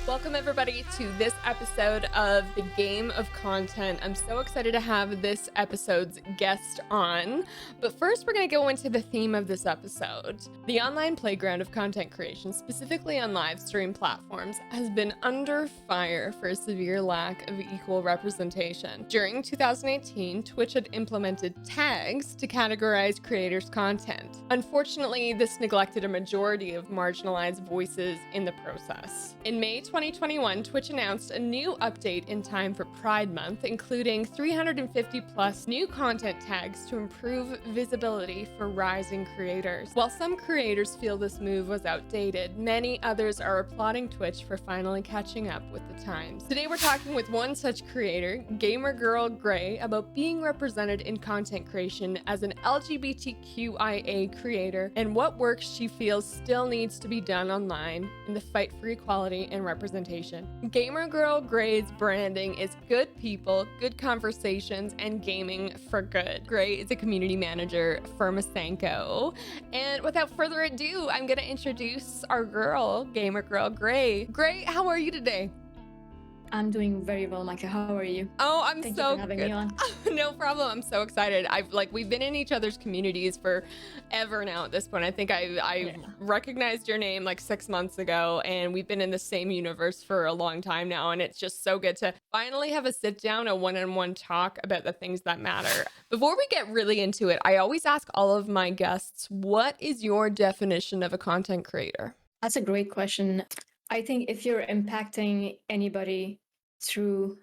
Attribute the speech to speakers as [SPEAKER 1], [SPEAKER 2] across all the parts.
[SPEAKER 1] Welcome everybody to this episode of the Game of Content. I'm so excited to have this episode's guest on, but first we're going to go into the theme of this episode. The online playground of content creation, specifically on live stream platforms, has been under fire for a severe lack of equal representation. During 2018, Twitch had implemented tags to categorize creators' content. Unfortunately, this neglected a majority of marginalized voices in the process. In May 2021, Twitch announced a new update in time for Pride Month, including 350 plus new content tags to improve visibility for rising creators. While some creators feel this move was outdated, many others are applauding Twitch for finally catching up with the times. Today we're talking with one such creator, Gamergirlgrey, about being represented in content creation as an LGBTQIA creator and what work she feels still needs to be done online in the fight for equality and representation. Gamergirlgrey's branding is good people, good conversations, and gaming for good. Grey is a community manager for Masenko. And without further ado, I'm gonna introduce our girl, Gamergirlgrey. Grey, how are you today?
[SPEAKER 2] I'm doing very well, Micah. How are you?
[SPEAKER 1] Oh, I'm
[SPEAKER 2] Thank
[SPEAKER 1] so
[SPEAKER 2] you for having
[SPEAKER 1] good.
[SPEAKER 2] me on.
[SPEAKER 1] No problem. I'm so excited. We've been in each other's communities for ever now at this point. I think I recognized your name like 6 months ago, and we've been in the same universe for a long time now. And it's just so good to finally have a sit down, a one-on-one talk about the things that matter. Before we get really into it, I always ask all of my guests, what is your definition of a content creator?
[SPEAKER 2] That's a great question. I think if you're impacting anybody through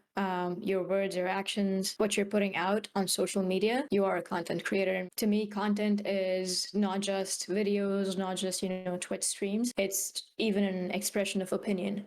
[SPEAKER 2] your words or actions, what you're putting out on social media, you are a content creator. To me, content is not just videos, not just, Twitch streams. It's even an expression of opinion.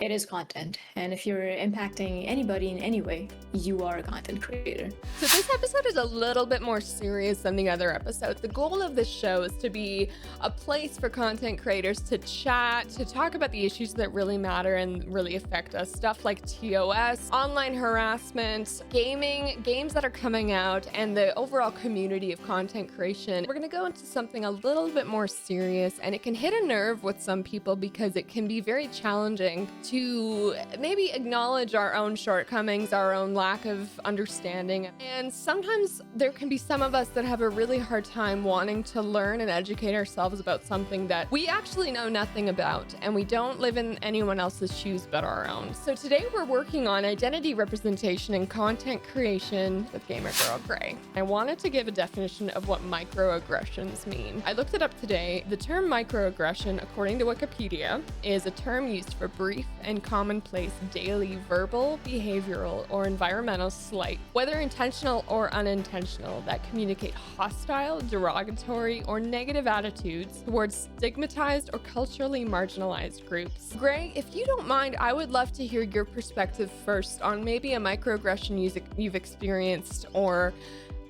[SPEAKER 2] It is content. And if you're impacting anybody in any way, you are a content creator.
[SPEAKER 1] So this episode is a little bit more serious than the other episodes. The goal of this show is to be a place for content creators to chat, to talk about the issues that really matter and really affect us. Stuff like TOS, online harassment, gaming, games that are coming out, and the overall community of content creation. We're gonna go into something a little bit more serious, and it can hit a nerve with some people because it can be very challenging to maybe acknowledge our own shortcomings, our own lack of understanding. And sometimes there can be some of us that have a really hard time wanting to learn and educate ourselves about something that we actually know nothing about, and we don't live in anyone else's shoes but our own. So today we're working on identity representation and content creation with Gamergirlgrey. I wanted to give a definition of what microaggressions mean. I looked it up today. The term microaggression, according to Wikipedia, is a term used for brief and commonplace daily verbal, behavioral, or environmental slight, whether intentional or unintentional, that communicate hostile, derogatory, or negative attitudes towards stigmatized or culturally marginalized groups. Grey, if you don't mind, I would love to hear your perspective first on maybe a microaggression you've experienced, or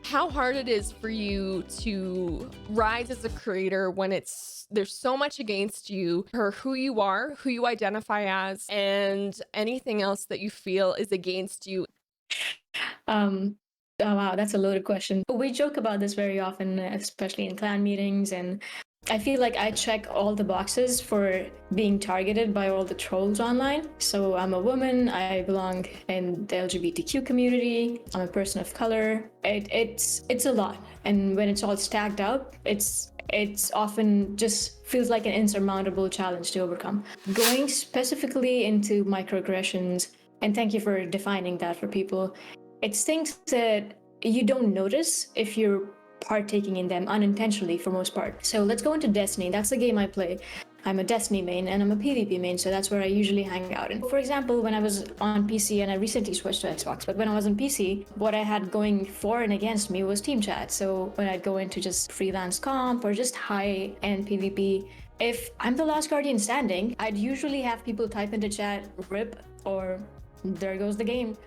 [SPEAKER 1] how hard it is for you to rise as a creator when there's so much against you for who you are, who you identify as, and anything else that you feel is against you.
[SPEAKER 2] Oh, wow, that's a loaded question. We joke about this very often, especially in clan meetings, and I feel like I check all the boxes for being targeted by all the trolls online. So I'm a woman, I belong in the LGBTQ community, I'm a person of color. It's a lot. And when it's all stacked up, it's often just feels like an insurmountable challenge to overcome. Going specifically into microaggressions, and thank you for defining that for people, it's things that you don't notice if you're partaking in them unintentionally for most part. So let's go into Destiny. That's the game I play. I'm a Destiny main and I'm a PvP main, so that's where I usually hang out. And for example, when I was on PC, and I recently switched to Xbox, but when I was on PC, what I had going for and against me was team chat. So when I'd go into just freelance comp or just high-end PvP, if I'm the last guardian standing, I'd usually have people type into chat, "RIP," or "there goes the game."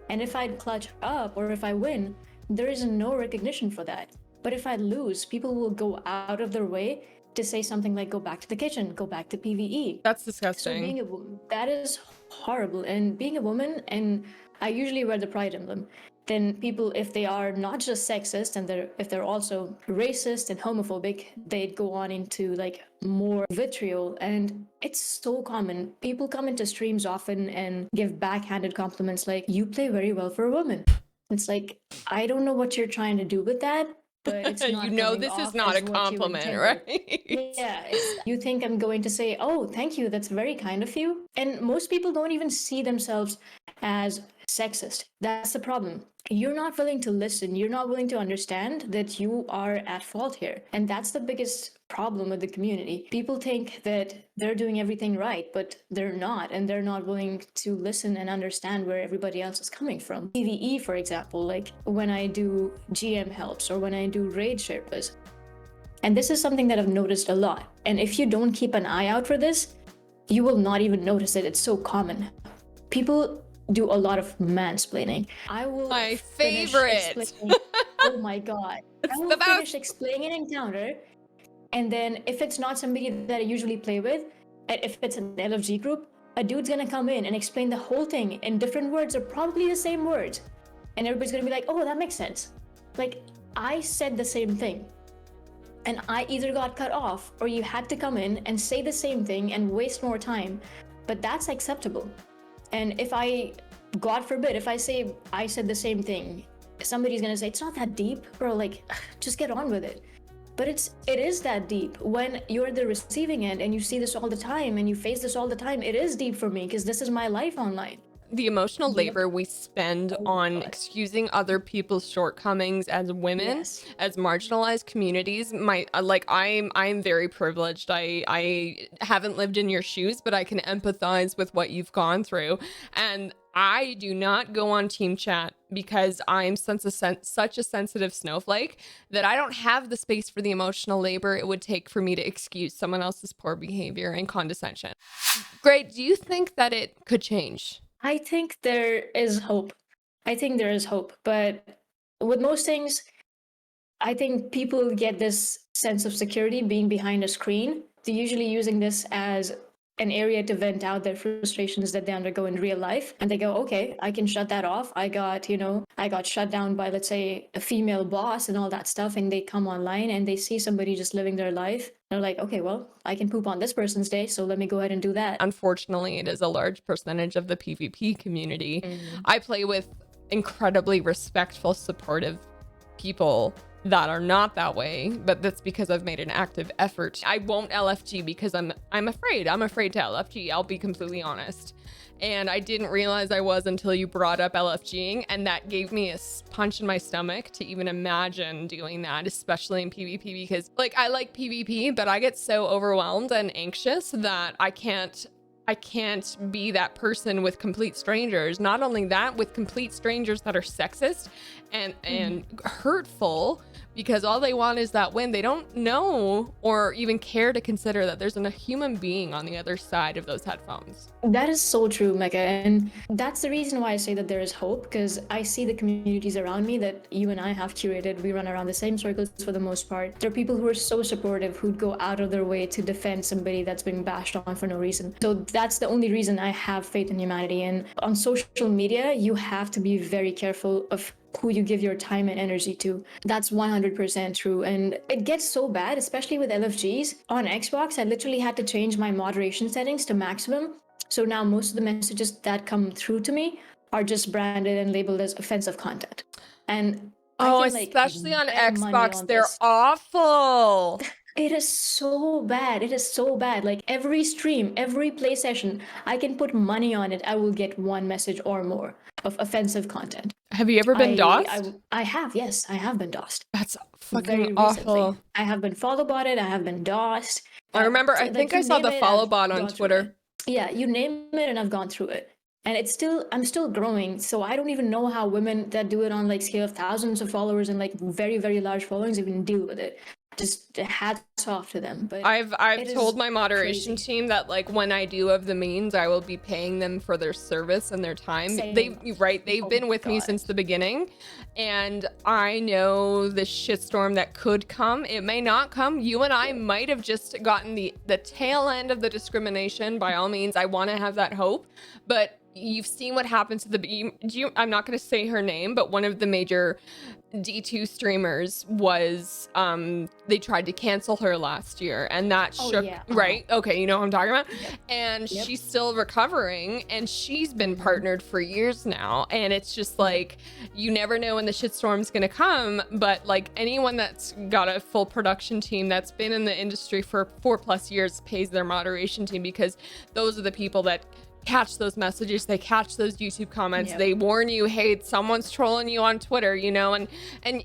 [SPEAKER 2] And if I'd clutch up or if I win, there is no recognition for that. But if I lose, people will go out of their way to say something like, "Go back to the kitchen, go back to PvE."
[SPEAKER 1] That's disgusting.
[SPEAKER 2] So being a woman, that is horrible. And being a woman, and I usually wear the Pride emblem, then people, if they are not just sexist and if they're also racist and homophobic, they'd go on into like more vitriol. And it's so common. People come into streams often and give backhanded compliments like, you play very well for a woman. It's like, I don't know what you're trying to do with that, but it's
[SPEAKER 1] You
[SPEAKER 2] not
[SPEAKER 1] know,
[SPEAKER 2] coming
[SPEAKER 1] this is
[SPEAKER 2] off
[SPEAKER 1] not
[SPEAKER 2] as
[SPEAKER 1] a
[SPEAKER 2] what you
[SPEAKER 1] compliment,
[SPEAKER 2] intended.
[SPEAKER 1] right?
[SPEAKER 2] Yeah, you think I'm going to say, oh, thank you, that's very kind of you. And most people don't even see themselves as sexist. That's the problem. You're not willing to listen. You're not willing to understand that you are at fault here. And that's the biggest problem with the community. People think that they're doing everything right, but they're not. And they're not willing to listen and understand where everybody else is coming from. PvE, for example, like when I do GM helps or when I do raid Sherpas. And this is something that I've noticed a lot. And if you don't keep an eye out for this, you will not even notice it. It's so common. People do a lot of mansplaining. I will
[SPEAKER 1] My
[SPEAKER 2] finish
[SPEAKER 1] favorite.
[SPEAKER 2] explaining. Oh my god. I will
[SPEAKER 1] the best.
[SPEAKER 2] finish explaining an encounter, and then if it's not somebody that I usually play with, if it's an LFG group, a dude's gonna come in and explain the whole thing in different words or probably the same words. And everybody's gonna be like, oh, that makes sense. Like, I said the same thing. And I either got cut off or you had to come in and say the same thing and waste more time. But that's acceptable. And if I, God forbid, if I say I said the same thing, somebody's gonna say, it's not that deep, bro, like, just get on with it. But it is that deep. When you're the receiving end and you see this all the time and you face this all the time, it is deep for me because this is my life online.
[SPEAKER 1] The emotional labor we spend on excusing other people's shortcomings as women, as marginalized communities, I'm very privileged. I haven't lived in your shoes, but I can empathize with what you've gone through. And I do not go on team chat because I'm such a sensitive snowflake that I don't have the space for the emotional labor it would take for me to excuse someone else's poor behavior and condescension. Great. Do you think that it could change?
[SPEAKER 2] I think there is hope. But with most things, I think people get this sense of security being behind a screen. They're usually using this as an area to vent out their frustrations that they undergo in real life. And they go, okay, I can shut that off. I got shut down by, let's say, a female boss and all that stuff. And they come online and they see somebody just living their life. They're like, okay, well, I can poop on this person's day, so let me go ahead and do that.
[SPEAKER 1] Unfortunately, it is a large percentage of the PvP community. I play with incredibly respectful, supportive people that are not that way, but that's because I've made an active effort. I won't LFG because I'm afraid. I'm afraid to LFG. I'll be completely honest. And I didn't realize I was until you brought up LFGing, and that gave me a punch in my stomach to even imagine doing that, especially in PvP, because like I like PvP, but I get so overwhelmed and anxious that I can't be that person with complete strangers. Not only that, with complete strangers that are sexist and hurtful, because all they want is that win. They don't know or even care to consider that there's a human being on the other side of those headphones.
[SPEAKER 2] That is so true, Mecca. And that's the reason why I say that there is hope, because I see the communities around me that you and I have curated. We run around the same circles for the most part. There are people who are so supportive, who'd go out of their way to defend somebody that's being bashed on for no reason. So that's the only reason I have faith in humanity. And on social media, you have to be very careful of who you give your time and energy to. That's 100% true. And it gets so bad, especially with LFGs. On Xbox, I literally had to change my moderation settings to maximum. So now most of the messages that come through to me are just branded and labeled as offensive content. And
[SPEAKER 1] especially on Xbox, they're awful.
[SPEAKER 2] It is so bad. It is so bad. Like every stream, every play session, I can put money on it. I will get one message or more of offensive content.
[SPEAKER 1] Have you ever been DOSed?
[SPEAKER 2] I have, yes. I have been DOSed.
[SPEAKER 1] That's fucking awful.
[SPEAKER 2] I have been follow botted. I have been DOSed.
[SPEAKER 1] I remember, I think I saw the follow bot on Twitter.
[SPEAKER 2] Yeah, you name it and I've gone through it. And I'm still growing. So I don't even know how women that do it on like scale of thousands of followers and like very, very large followings even deal with it. Just hats off to them. But
[SPEAKER 1] I've told my moderation team that like when I do have the means, I will be paying them for their service and their time. They've been with me since the beginning, and I know the shitstorm that could come. It may not come. You and I might have just gotten the tail end of the discrimination. By all means, I want to have that hope, but you've seen what happened to I'm not going to say her name, but one of the major D2 streamers was they tried to cancel her last year, and that
[SPEAKER 2] Oh
[SPEAKER 1] shook,
[SPEAKER 2] yeah.
[SPEAKER 1] right? Okay, you know what I'm talking about?
[SPEAKER 2] Yep.
[SPEAKER 1] And
[SPEAKER 2] Yep.
[SPEAKER 1] she's still recovering, and she's been
[SPEAKER 2] Mhm.
[SPEAKER 1] partnered for years now, and it's just like you never know when the shitstorm's going to come, but like anyone that's got a full production team that's been in the industry for 4+ years pays their moderation team, because those are the people that catch those messages, they catch those YouTube comments,
[SPEAKER 2] Yep.
[SPEAKER 1] they warn you, hey, someone's trolling you on Twitter, you know, and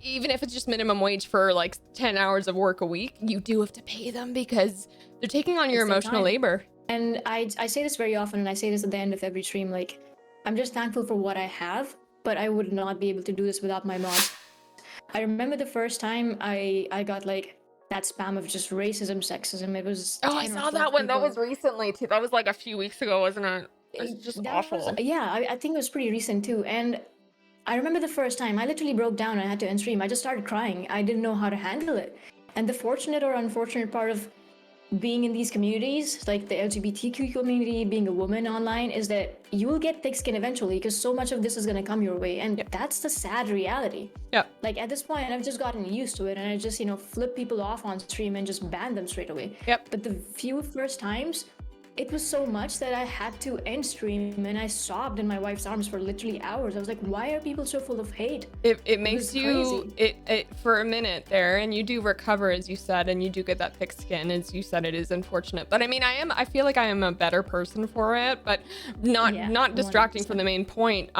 [SPEAKER 1] even if it's just minimum wage for like 10 hours of work a week, you do have to pay them because they're taking on your
[SPEAKER 2] It's their
[SPEAKER 1] emotional
[SPEAKER 2] time.
[SPEAKER 1] labor.
[SPEAKER 2] And I say this very often, and I say this at the end of every stream, like, I'm just thankful for what I have, but I would not be able to do this without my mods. I remember the first time I got like that spam of just racism, sexism. It was
[SPEAKER 1] Oh, I
[SPEAKER 2] 10 or
[SPEAKER 1] saw
[SPEAKER 2] 12
[SPEAKER 1] that one. That was
[SPEAKER 2] people.
[SPEAKER 1] recently too. That was like a few weeks ago, wasn't it? It's just
[SPEAKER 2] That was,
[SPEAKER 1] awful.
[SPEAKER 2] yeah, I think it was pretty recent too. And I remember the first time I literally broke down and I had to end stream. I just started crying. I didn't know how to handle it. And the fortunate or unfortunate part of being in these communities, like the LGBTQ community, being a woman online, is that you will get thick skin eventually because so much of this is going to come your way. And that's the sad reality.
[SPEAKER 1] Yep.
[SPEAKER 2] Like at this point, I've just gotten used to it and I just, flip people off on stream and just ban them straight away.
[SPEAKER 1] Yep.
[SPEAKER 2] But the few first times, it was so much that I had to end stream and I sobbed in my wife's arms for literally hours. I was like, why are people so full of hate?
[SPEAKER 1] It makes you it for a minute there, and you do recover, as you said, and you do get that thick skin, as you said. It is unfortunate, but I mean, I feel like I am a better person for it, but not distracting
[SPEAKER 2] 100%.
[SPEAKER 1] from the main point.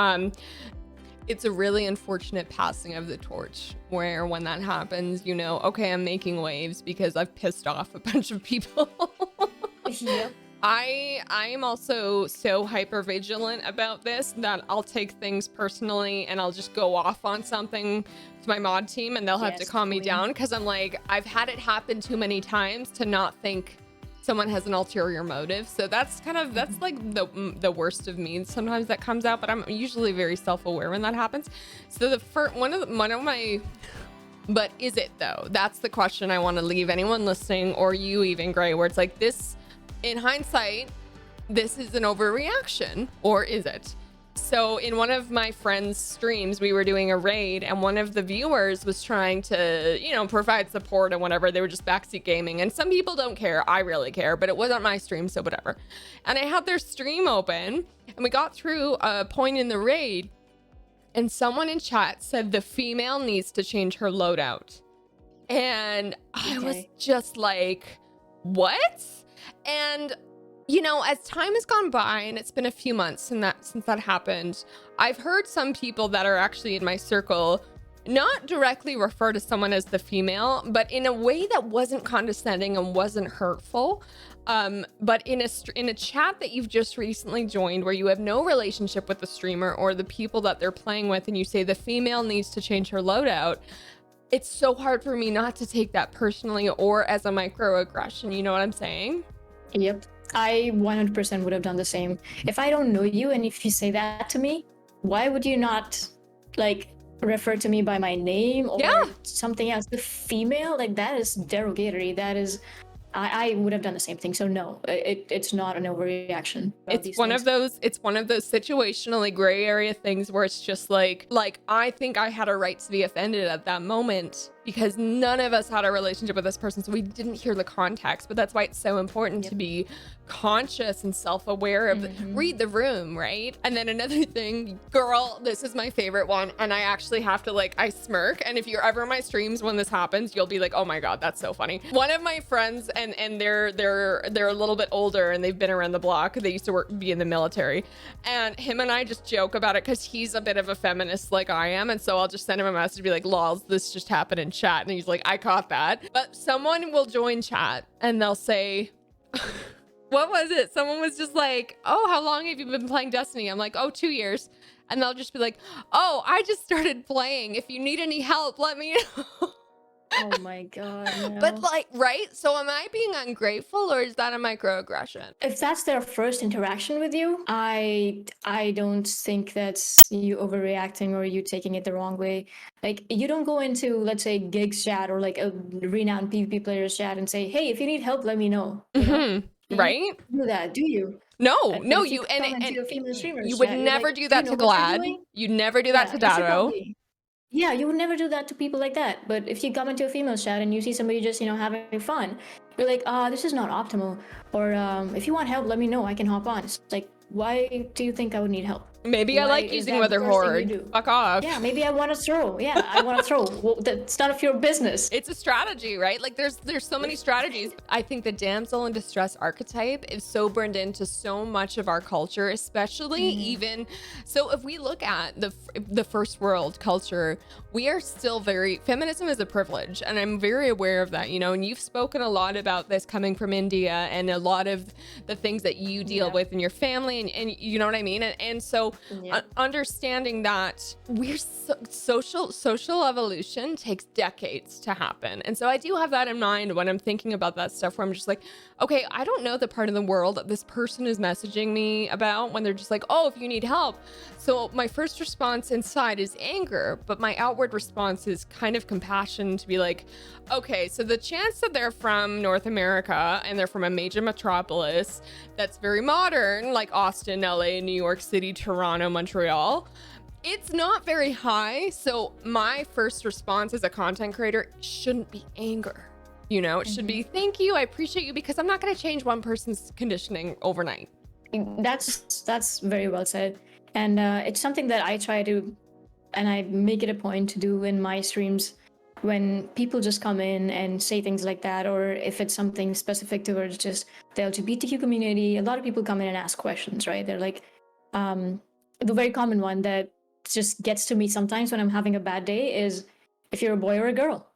[SPEAKER 1] It's a really unfortunate passing of the torch, where when that happens, you know, okay, I'm making waves because I've pissed off a bunch of people.
[SPEAKER 2] Yep.
[SPEAKER 1] I am also so hyper vigilant about this that I'll take things personally and I'll just go off on something to my mod team and they'll have to
[SPEAKER 2] Yes,
[SPEAKER 1] calm me
[SPEAKER 2] queen.
[SPEAKER 1] down, because I'm like, I've had it happen too many times to not think someone has an ulterior motive. So that's like the worst of me sometimes that comes out, but I'm usually very self-aware when that happens. So the first one of my but is it though? That's the question I want to leave anyone listening, or you even, Gray, where it's like, this in hindsight, this is an overreaction, or is it? So in one of my friends' streams, we were doing a raid and one of the viewers was trying to, you know, provide support and whatever. They were just backseat gaming. And some people don't care. I really care, but it wasn't my stream, so whatever. And I had their stream open and we got through a point in the raid and someone in chat said the female needs to change her loadout. And I was just like, what? And you know, as time has gone by and it's been a few months since that happened, I've heard some people that are actually in my circle not directly refer to someone as the female, but in a way that wasn't condescending and wasn't hurtful. But in a chat that you've just recently joined where you have no relationship with the streamer or the people that they're playing with, and you say the female needs to change her loadout, it's so hard for me not to take that personally or as a microaggression. You know what I'm saying?
[SPEAKER 2] Yep. I 100% would have done the same. If I don't know you and if you say that to me, why would you not like refer to me by my name or something else? The female, like that is derogatory. That is, I would have done the same thing. So no, it's not an overreaction.
[SPEAKER 1] It's one of those situationally gray area things where it's just like I think I had a right to be offended at that moment because none of us had a relationship with this person, so we didn't hear the context. But that's why it's so important to be conscious and self-aware of read the room, right? And then another thing, girl, this is my favorite one, and I actually have to I smirk, and if you're ever in my streams when this happens, you'll be like, oh my god, that's so funny. One of my friends, and they're a little bit older and they've been around the block, they used to be in the military, and him and I just joke about it because he's a bit of a feminist like I am, and so I'll just send him a message, be like, lols, this just happened in chat, and he's like, I caught that. But someone will join chat and they'll say what was it? Someone was just like, oh, how long have you been playing Destiny? I'm like, oh, 2 years. And they'll just be like, oh, I just started playing. If you need any help, let me know.
[SPEAKER 2] Oh my god. No.
[SPEAKER 1] But right? So am I being ungrateful, or is that a microaggression?
[SPEAKER 2] If that's their first interaction with you, I don't think that's you overreacting or you taking it the wrong way. Like, you don't go into, let's say, gigs chat or like a renowned PvP players chat and say, hey, if you need help, let me know. You know?
[SPEAKER 1] Right?
[SPEAKER 2] You do that, do you?
[SPEAKER 1] No,
[SPEAKER 2] But
[SPEAKER 1] no,
[SPEAKER 2] if you
[SPEAKER 1] you
[SPEAKER 2] come
[SPEAKER 1] and
[SPEAKER 2] into a female
[SPEAKER 1] you
[SPEAKER 2] streamer's
[SPEAKER 1] would
[SPEAKER 2] chat, you're
[SPEAKER 1] never
[SPEAKER 2] like,
[SPEAKER 1] do
[SPEAKER 2] do you
[SPEAKER 1] that
[SPEAKER 2] know
[SPEAKER 1] to
[SPEAKER 2] what you're
[SPEAKER 1] Glad.
[SPEAKER 2] doing?
[SPEAKER 1] You'd never do that
[SPEAKER 2] Yeah,
[SPEAKER 1] to
[SPEAKER 2] you should
[SPEAKER 1] Dado.
[SPEAKER 2] probably. Yeah, you would never do that to people like that. But if you come into a female chat and you see somebody just, having fun, you're like, this is not optimal. Or if you want help, let me know. I can hop on. It's like, why do you think I would need help?
[SPEAKER 1] Maybe I
[SPEAKER 2] Why
[SPEAKER 1] like
[SPEAKER 2] is
[SPEAKER 1] using
[SPEAKER 2] that the
[SPEAKER 1] Weather
[SPEAKER 2] first thing you
[SPEAKER 1] Horde.
[SPEAKER 2] do?
[SPEAKER 1] Fuck off.
[SPEAKER 2] Yeah, maybe I want to throw. Yeah, I want to throw. Well, that's none of your business.
[SPEAKER 1] It's a strategy, right? Like there's so many strategies. I think the damsel in distress archetype is so burned into so much of our culture, especially even so if we look at the first world culture, we are still very feminism is a privilege, and I'm very aware of that, and you've spoken a lot about this coming from India and a lot of the things that you deal with in your family and you know what I mean? And so understanding that we're social evolution takes decades to happen. And so I do have that in mind when I'm thinking about that stuff where I'm just like, okay, I don't know the part of the world that this person is messaging me about when they're just like, oh, if you need help. So my first response inside is anger, but my outward response is kind of compassion to be like, okay, so the chance that they're from North America and they're from a major metropolis that's very modern, like Austin, LA, New York City, Toronto, Montreal, it's not very high. So my first response as a content creator shouldn't be anger. It should be thank you, I appreciate you, because I'm not going to change one person's conditioning overnight.
[SPEAKER 2] That's very well said. And it's something that I try to, and I make it a point to do in my streams when people just come in and say things like that, or if it's something specific towards just the LGBTQ community. A lot of people come in and ask questions, right? They're like, the very common one that just gets to me sometimes when I'm having a bad day is if you're a boy or a girl,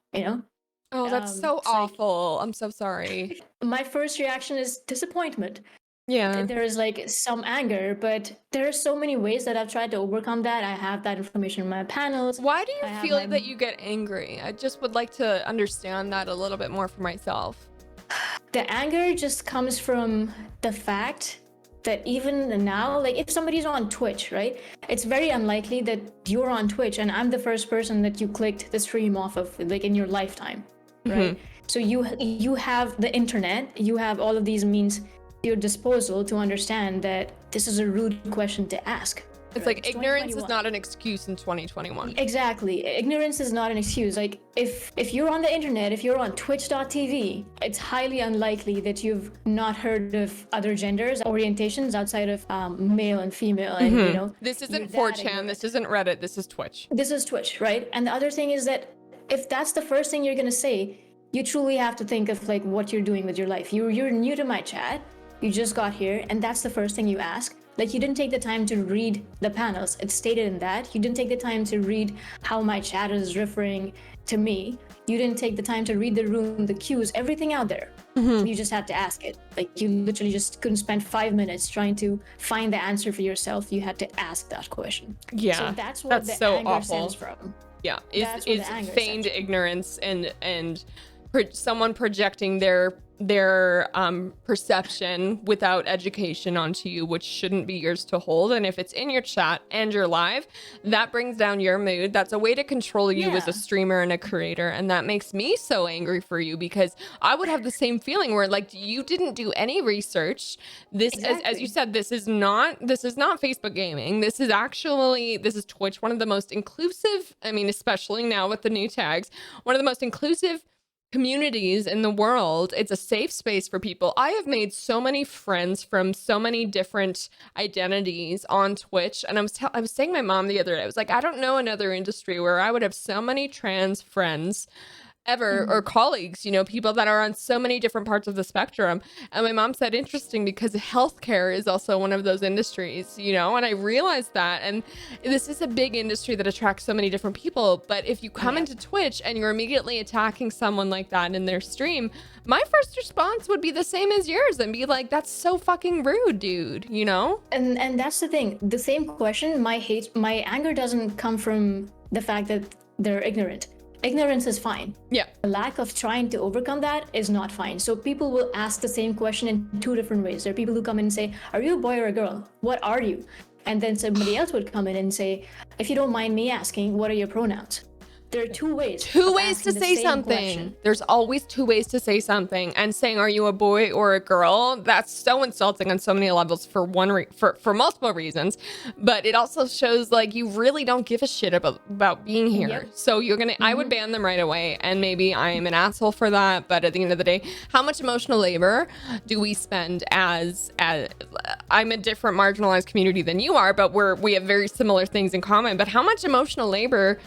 [SPEAKER 1] Oh, that's so awful. I'm so sorry.
[SPEAKER 2] My first reaction is disappointment.
[SPEAKER 1] Yeah.
[SPEAKER 2] There is like some anger, but there are so many ways that I've tried to overcome that. I have that information in my panels.
[SPEAKER 1] Why do you feel that you get angry? I just would like to understand that a little bit more for myself.
[SPEAKER 2] The anger just comes from the fact that even now, like if somebody's on Twitch, right? It's very unlikely that you're on Twitch and I'm the first person that you clicked the stream off of, like in your lifetime, right? So you have the internet, you have all of these means at your disposal to understand that this is a rude question to ask.
[SPEAKER 1] It's like ignorance is not an excuse in 2021.
[SPEAKER 2] Exactly. Ignorance is not an excuse. Like if you're on the internet, if you're on twitch.tv, it's highly unlikely that you've not heard of other genders, orientations outside of male and female. And
[SPEAKER 1] this isn't 4chan, this isn't Reddit, this is Twitch.
[SPEAKER 2] This is Twitch, right? And the other thing is that if that's the first thing you're gonna say, you truly have to think of like what you're doing with your life. You're new to my chat, you just got here, and that's the first thing you ask. Like you didn't take the time to read the panels. It's stated in that. You didn't take the time to read how my chat is referring to me. You didn't take the time to read the room, the cues, everything out there. You just had to ask it. Like you literally just couldn't spend 5 minutes trying to find the answer for yourself. You had to ask that question.
[SPEAKER 1] Yeah,
[SPEAKER 2] so that's what the anger stems from.
[SPEAKER 1] Yeah, is feigned ignorance and someone projecting their perception without education onto you, which shouldn't be yours to hold. And if it's in your chat and you're live, that brings down your mood. That's a way to control you as a streamer and a creator. And that makes me so angry for you, because I would have the same feeling where like you didn't do any research. This as you said, this is not Facebook gaming. This is Twitch, one of the most inclusive, I mean, especially now with the new tags, one of the most inclusive communities in the world. It's a safe space for people. I have made so many friends from so many different identities on Twitch, and I was saying to my mom the other day, I was like, I don't know another industry where I would have so many trans friends ever, or colleagues, people that are on so many different parts of the spectrum. And my mom said, interesting, because healthcare is also one of those industries, and I realized that. And this is a big industry that attracts so many different people. But if you come into Twitch and you're immediately attacking someone like that in their stream, my first response would be the same as yours and be like, that's so fucking rude, dude, And
[SPEAKER 2] that's the thing. The same question, my anger doesn't come from the fact that they're ignorant. Ignorance is fine.
[SPEAKER 1] Yeah.
[SPEAKER 2] The lack of trying to overcome that is not fine. So people will ask the same question in two different ways. There are people who come in and say, are you a boy or a girl? What are you? And then somebody else would come in and say, if you don't mind me asking, what are your pronouns? there are two ways.
[SPEAKER 1] Two
[SPEAKER 2] of
[SPEAKER 1] ways to
[SPEAKER 2] asking the
[SPEAKER 1] say
[SPEAKER 2] same
[SPEAKER 1] something.
[SPEAKER 2] question.
[SPEAKER 1] There's always two ways to say something. And saying, "Are you a boy or a girl?" That's so insulting on so many levels for for multiple reasons. But it also shows like you really don't give a shit about being here.
[SPEAKER 2] Yep.
[SPEAKER 1] So you're gonna, I would ban them right away. And maybe I am an asshole for that. But at the end of the day, how much emotional labor do we spend as I'm a different marginalized community than you are, but we have very similar things in common. But how much emotional labor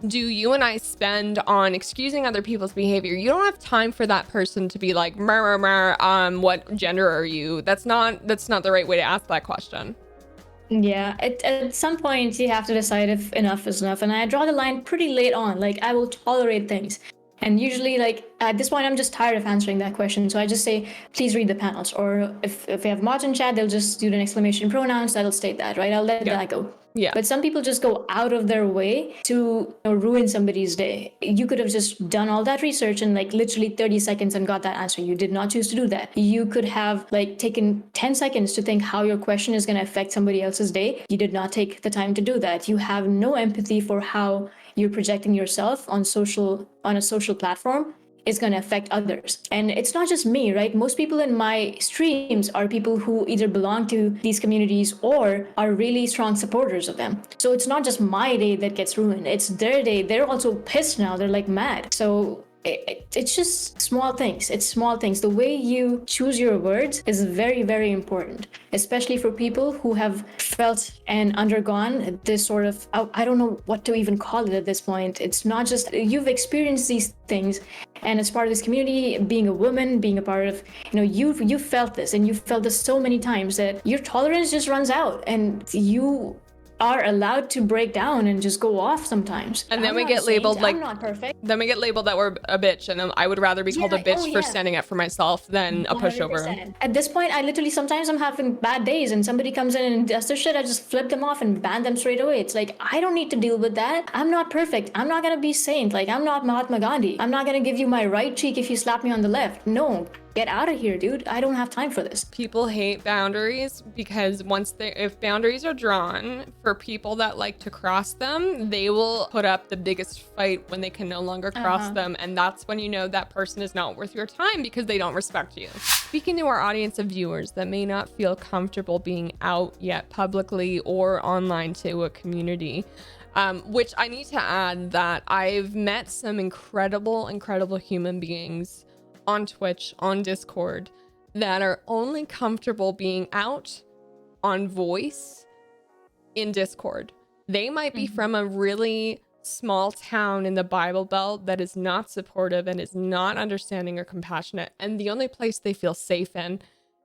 [SPEAKER 1] do you and I spend on excusing other people's behavior? You don't have time for that person to be like, what gender are you? That's not the right way to ask that question.
[SPEAKER 2] Yeah, at some point you have to decide if enough is enough, and I draw the line pretty late on. Like, I will tolerate things, and usually, like, at this point I'm just tired of answering that question, so I just say, please read the panels. Or if we have mods in chat, they'll just do an exclamation pronouns that'll state that, right? I'll let that go.
[SPEAKER 1] Yeah.
[SPEAKER 2] But some people just go out of their way to ruin somebody's day. You could have just done all that research in like literally 30 seconds and got that answer. You did not choose to do that. You could have like taken 10 seconds to think how your question is going to affect somebody else's day. You did not take the time to do that. You have no empathy for how you're projecting yourself on a social platform is going to affect others. And it's not just me, right? Most people in my streams are people who either belong to these communities or are really strong supporters of them. So it's not just my day that gets ruined, it's their day. They're also pissed now, they're like mad. So it's just small things. It's small things. The way you choose your words is very, very important, especially for people who have felt and undergone this sort of, I don't know what to even call it at this point. It's not just, you've experienced these things, and as part of this community, being a woman, being a part of, you've felt this, and you've felt this so many times that your tolerance just runs out, and you are allowed to break down and just go off sometimes.
[SPEAKER 1] And then we get labeled like,
[SPEAKER 2] I'm not perfect.
[SPEAKER 1] Then we get labeled that we're a bitch, and I would rather be called a bitch for standing up for myself than a pushover.
[SPEAKER 2] 100%. At this point, I literally, sometimes I'm having bad days and somebody comes in and does their shit, I just flip them off and ban them straight away. It's like, I don't need to deal with that. I'm not perfect. I'm not gonna be saint. Like, I'm not Mahatma Gandhi. I'm not gonna give you my right cheek if you slap me on the left. No. Get out of here, dude. I don't have time for this.
[SPEAKER 1] People hate boundaries because if boundaries are drawn for people that like to cross them, they will put up the biggest fight when they can no longer cross them. And that's when you know that person is not worth your time because they don't respect you. Speaking to our audience of viewers that may not feel comfortable being out yet publicly or online to a community, which I need to add that I've met some incredible human beings on Twitch, on Discord, that are only comfortable being out on voice in Discord. They might be from a really small town in the Bible Belt that is not supportive and is not understanding or compassionate, and the only place they feel safe in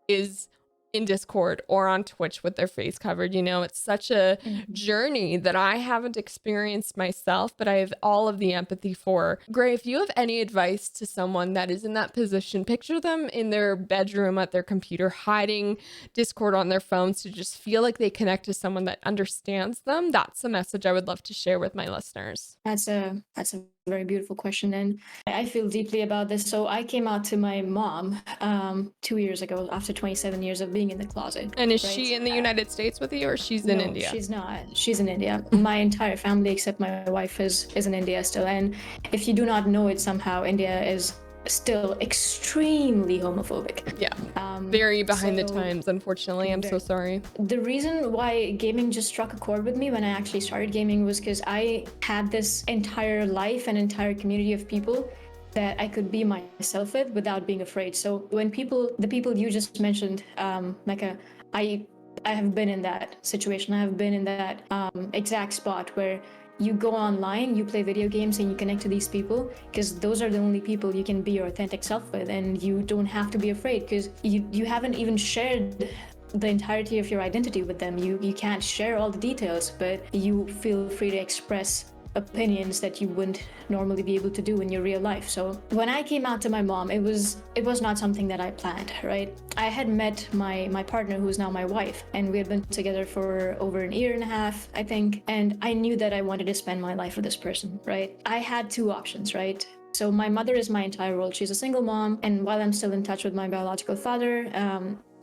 [SPEAKER 1] is in Discord or on Twitch with their face covered. It's such a journey that I haven't experienced myself, but I have all of the empathy for. Gray, if you have any advice to someone that is in that position, picture them in their bedroom at their computer, hiding Discord on their phones to just feel like they connect to someone that understands them. That's a message I would love to share with my listeners.
[SPEAKER 2] That's a very beautiful question, and I feel deeply about this. So I came out to my mom 2 years ago after 27 years of being in the closet.
[SPEAKER 1] And is she in the United States with you, or she's in India?
[SPEAKER 2] She's not. She's in India. My entire family except my wife is in India still. And if you do not know it somehow, India is still extremely homophobic.
[SPEAKER 1] Yeah. Very behind the times, unfortunately. I'm so sorry.
[SPEAKER 2] The reason why gaming just struck a chord with me when I actually started gaming was because I had this entire life and entire community of people that I could be myself with without being afraid. So when the people you just mentioned, Mecca, I have been in that situation. I have been in that exact spot where you go online, you play video games, and you connect to these people because those are the only people you can be your authentic self with, and you don't have to be afraid because you haven't even shared the entirety of your identity with them. You can't share all the details, but you feel free to express opinions that you wouldn't normally be able to do in your real life. So when I came out to my mom, it was not something that I planned, right? I had met my partner, who's now my wife, and we had been together for over an year and a half, I think, and I knew that I wanted to spend my life with this person, right? I had two options, right? So my mother is my entire world. She's a single mom, and while I'm still in touch with my biological father,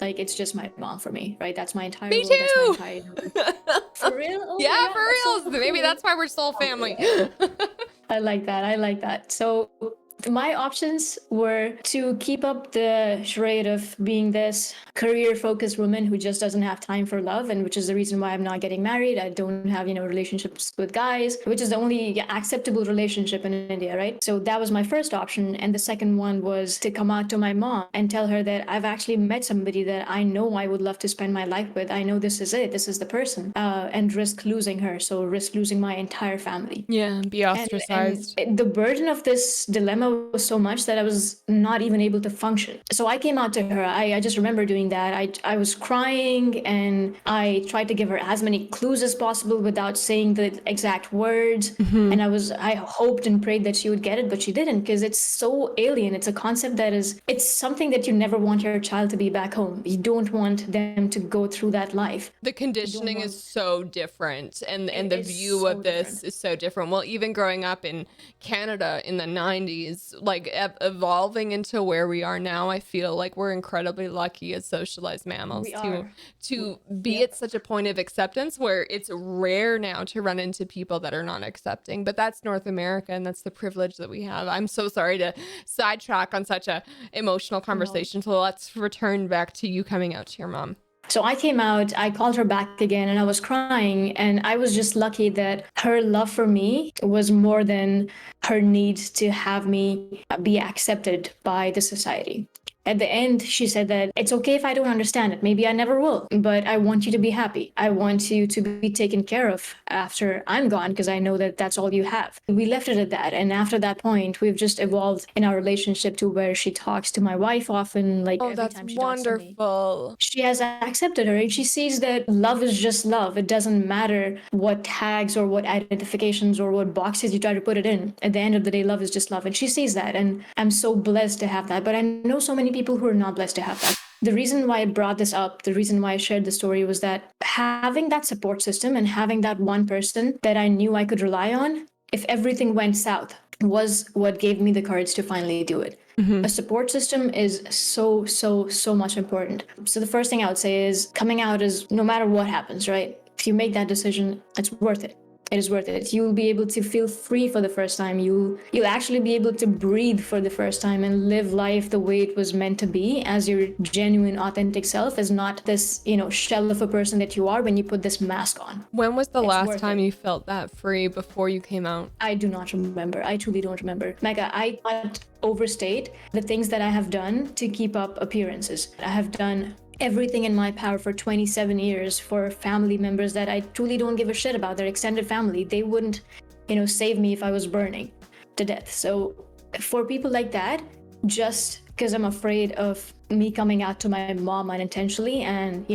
[SPEAKER 2] it's just my mom for me, right? That's my entire
[SPEAKER 1] Me
[SPEAKER 2] world.
[SPEAKER 1] too.
[SPEAKER 2] That's my entire For real? Oh
[SPEAKER 1] yeah,
[SPEAKER 2] God,
[SPEAKER 1] for real.
[SPEAKER 2] so
[SPEAKER 1] Maybe
[SPEAKER 2] cool.
[SPEAKER 1] that's why we're soul family.
[SPEAKER 2] I like that. I like that. So my options were to keep up the charade of being this career focused woman who just doesn't have time for love, and which is the reason why I'm not getting married. I don't have, relationships with guys, which is the only acceptable relationship in India, right? So that was my first option. And the second one was to come out to my mom and tell her that I've actually met somebody that I know I would love to spend my life with. I know this is it. This is the person. And risk losing her. So risk losing my entire family.
[SPEAKER 1] Yeah, be ostracized.
[SPEAKER 2] And the burden of this dilemma was so much that I was not even able to function. So I came out to her. I just remember doing that. I was crying, and I tried to give her as many clues as possible without saying the exact words. And I hoped and prayed that she would get it, but she didn't, because it's so alien. It's a concept it's something that you never want your child to be back home. You don't want them to go through that life.
[SPEAKER 1] The conditioning is so different, and the view
[SPEAKER 2] so
[SPEAKER 1] of this
[SPEAKER 2] different.
[SPEAKER 1] is so different. Well, even growing up in Canada in the 90s, like evolving into where we are now, I feel like we're incredibly lucky as socialized mammals to be at such a point of acceptance where it's rare now to run into people that are not accepting. But that's North America, and that's the privilege that we have. I'm so sorry to sidetrack on such a emotional conversation. So let's return back to you coming out to your mom.
[SPEAKER 2] So I came out, I called her back again, and I was crying. And I was just lucky that her love for me was more than her need to have me be accepted by the society. At the end, she said that it's okay if I don't understand it. Maybe I never will, but I want you to be happy. I want you to be taken care of after I'm gone, because I know that that's all you have. We left it at that. And after that point, we've just evolved in our relationship to where she talks to my wife often, like every
[SPEAKER 1] That's
[SPEAKER 2] time she talks to me.
[SPEAKER 1] wonderful.
[SPEAKER 2] She has accepted her, and she sees that love is just love. It doesn't matter what tags or what identifications or what boxes you try to put it in. At the end of the day, love is just love. And she sees that. And I'm so blessed to have that. But I know so many people who are not blessed to have that. The reason why I brought this up, the reason why I shared the story, was that having that support system and having that one person that I knew I could rely on if everything went south was what gave me the courage to finally do it. A support system is so, so, so much important. So the first thing I would say is coming out is no matter what happens, right? If you make that decision, it's worth it. It is worth it. You'll be able to feel free for the first time. You'll actually be able to breathe for the first time and live life the way it was meant to be, as your genuine, authentic self, is not this, shell of a person that you are when you put this mask on.
[SPEAKER 1] When was the last time you felt that free before you came out?
[SPEAKER 2] I do not remember. I truly don't remember. Mega, I can't overstate the things that I have done to keep up appearances. I have done everything in my power for 27 years for family members that I truly don't give a shit about, their extended family. They wouldn't, save me if I was burning to death. So for people like that, just because I'm afraid of me coming out to my mom unintentionally and,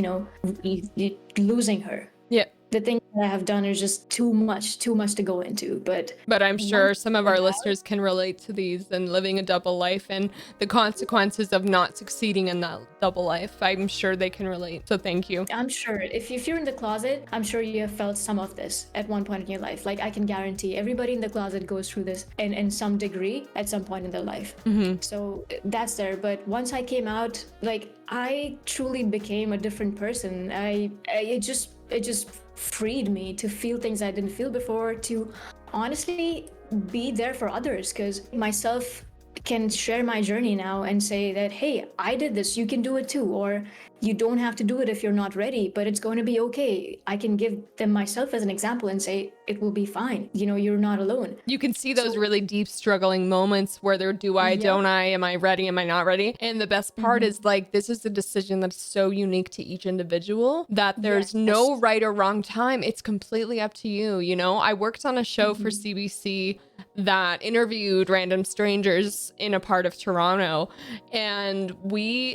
[SPEAKER 2] losing her.
[SPEAKER 1] Yeah.
[SPEAKER 2] The things that I have done is just too much to go into. But
[SPEAKER 1] I'm sure some of our listeners can relate to these and living a double life and the consequences of not succeeding in that double life. I'm sure they can relate. So thank you.
[SPEAKER 2] I'm sure if you're in the closet, I'm sure you have felt some of this at one point in your life. Like, I can guarantee everybody in the closet goes through this in some degree at some point in their life. So that's there. But once I came out, like, I truly became a different person. It just freed me to feel things I didn't feel before, to honestly be there for others, because myself can share my journey now and say that, hey, I did this, you can do it too, or you don't have to do it if you're not ready, but it's going to be okay. I can give them myself as an example and say it will be fine. You're not alone.
[SPEAKER 1] You can see those really deep struggling moments where they're don't I, am I ready, am I not ready? And the best part is, like, this is a decision that's so unique to each individual that there's no right or wrong time. It's completely up to you. I worked on a show for CBC that interviewed random strangers in a part of Toronto, and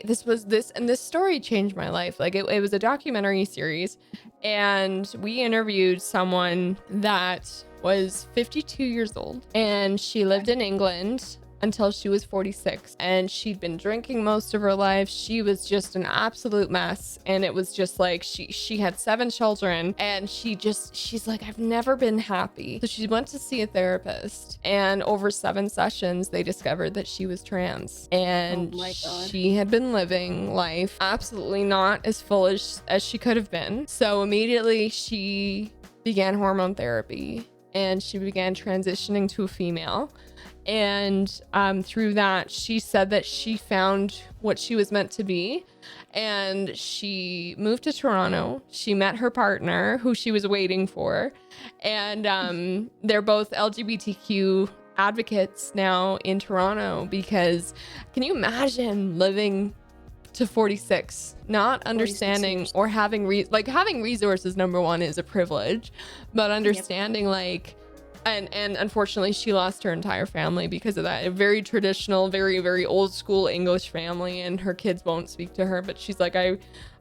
[SPEAKER 1] this story changed my life. Like, it was a documentary series, and we interviewed someone that was 52 years old, and she lived in England until she was 46, and she'd been drinking most of her life. She was just an absolute mess, and it was just like she had 7 children, and she's like, I've never been happy. So she went to see a therapist, and over 7 sessions they discovered that she was trans, and she had been living life absolutely not as foolish as she could have been. So immediately she began hormone therapy. and she began transitioning to a female. And through that, she said that she found what she was meant to be. And she moved to Toronto. She met her partner, who she was waiting for. And they're both LGBTQ advocates now in Toronto, because can you imagine living to 46, not understanding or having having resources, number one, is a privilege, but understanding and unfortunately she lost her entire family because of that. A very traditional, very, very old school English family, and her kids won't speak to her, but she's like,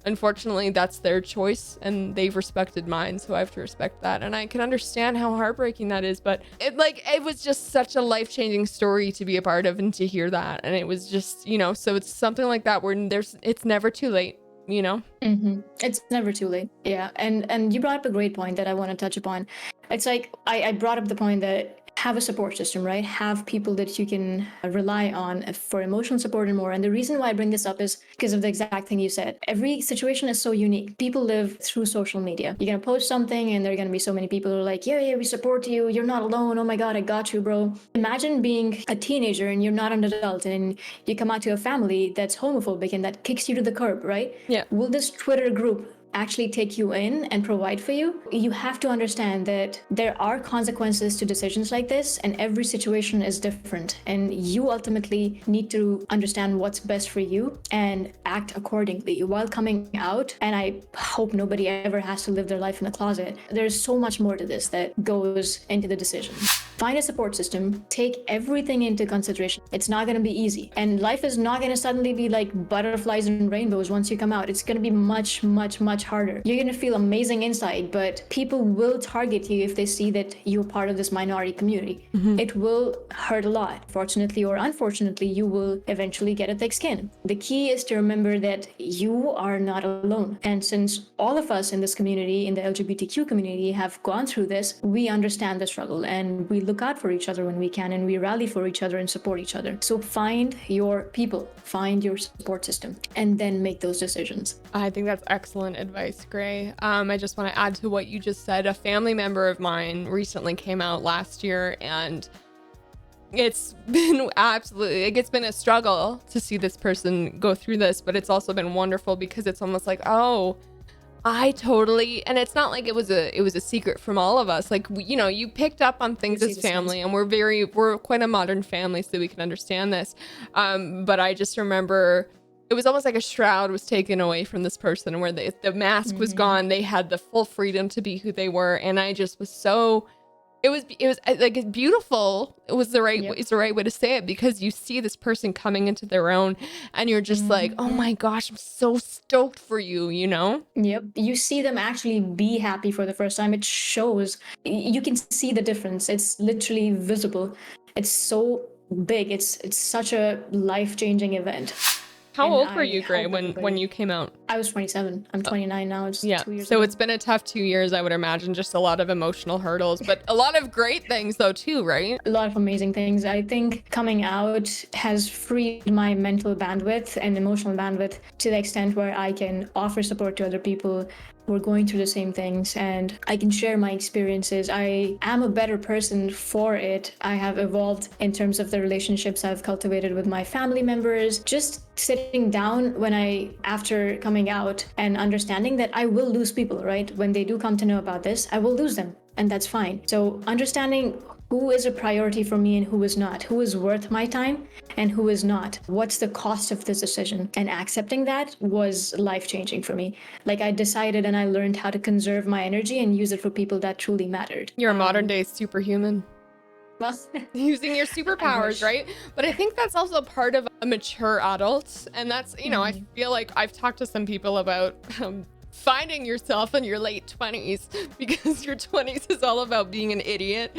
[SPEAKER 1] unfortunately that's their choice and they've respected mine, so I have to respect that. And I can understand how heartbreaking that is, but it was just such a life-changing story to be a part of and to hear that. And it was just, so it's something like that where it's never too late.
[SPEAKER 2] It's never too late. Yeah. And you brought up a great point that I want to touch upon. It's like I brought up the point that have a support system, right? Have people that you can rely on for emotional support and more. And the reason why I bring this up is because of the exact thing you said. Every situation is so unique. People live through social media. You're going to post something and there are going to be so many people who are like, yeah, we support you. You're not alone. Oh my God, I got you, bro. Imagine being a teenager and you're not an adult and you come out to a family that's homophobic and that kicks you to the curb, right?
[SPEAKER 1] Yeah.
[SPEAKER 2] Will this Twitter group actually take you in and provide for you? You have to understand that there are consequences to decisions like this, and every situation is different, and you ultimately need to understand what's best for you and act accordingly while coming out. And I hope nobody ever has to live their life in a closet. There's so much more to this that goes into the decision. Find a support system, take everything into consideration. It's not going to be easy, and life is not going to suddenly be like butterflies and rainbows once you come out. It's going to be much, much, much harder. You're going to feel amazing inside, but people will target you if they see that you're part of this minority community. It will hurt a lot. Fortunately or unfortunately, you will eventually get a thick skin. The key is to remember that you are not alone. And since all of us in this community, in the LGBTQ community, have gone through this, we understand the struggle and we look out for each other when we can, and we rally for each other and support each other. So find your people, find your support system, and then make those decisions.
[SPEAKER 1] I think that's excellent advice, Gray. I just want to add to what you just said. A family member of mine recently came out last year, and it's been it's been a struggle to see this person go through this, but it's also been wonderful because it's almost like, oh, I totally, and it's not like it was a secret from all of us. Like, you picked up on things as family, and we're quite a modern family, so we can understand this. But I just remember it was almost like a shroud was taken away from this person, where the mask was gone. They had the full freedom to be who they were, and I just was so. It was like it's beautiful. It was the right it's the right way to say it, because you see this person coming into their own, and you're just like, oh my gosh, I'm so stoked for you,
[SPEAKER 2] Yep. You see them actually be happy for the first time. It shows. You can see the difference. It's literally visible. It's so big. It's such a life-changing event.
[SPEAKER 1] How old were you, Gray, when you came out?
[SPEAKER 2] I was 27. I'm 29 now. It's 2 years
[SPEAKER 1] so
[SPEAKER 2] ago.
[SPEAKER 1] It's been a tough 2 years, I would imagine. Just a lot of emotional hurdles, but a lot of great things though too, right?
[SPEAKER 2] A lot of amazing things. I think coming out has freed my mental bandwidth and emotional bandwidth to the extent where I can offer support to other people who are going through the same things, and I can share my experiences. I am a better person for it. I have evolved in terms of the relationships I've cultivated with my family members. Just sitting down after coming out and understanding that I will lose people, right? When they do come to know about this, I will lose them, and that's fine. So understanding who is a priority for me and who is not, who is worth my time and who is not, what's the cost of this decision, and accepting that was life-changing for me. Like, I decided and I learned how to conserve my energy and use it for people that truly mattered.
[SPEAKER 1] You're a modern day superhuman.
[SPEAKER 2] Well,
[SPEAKER 1] using your superpowers, right? But I think that's also part of a mature adult, and that's, I feel like I've talked to some people about finding yourself in your late 20s, because your 20s is all about being an idiot.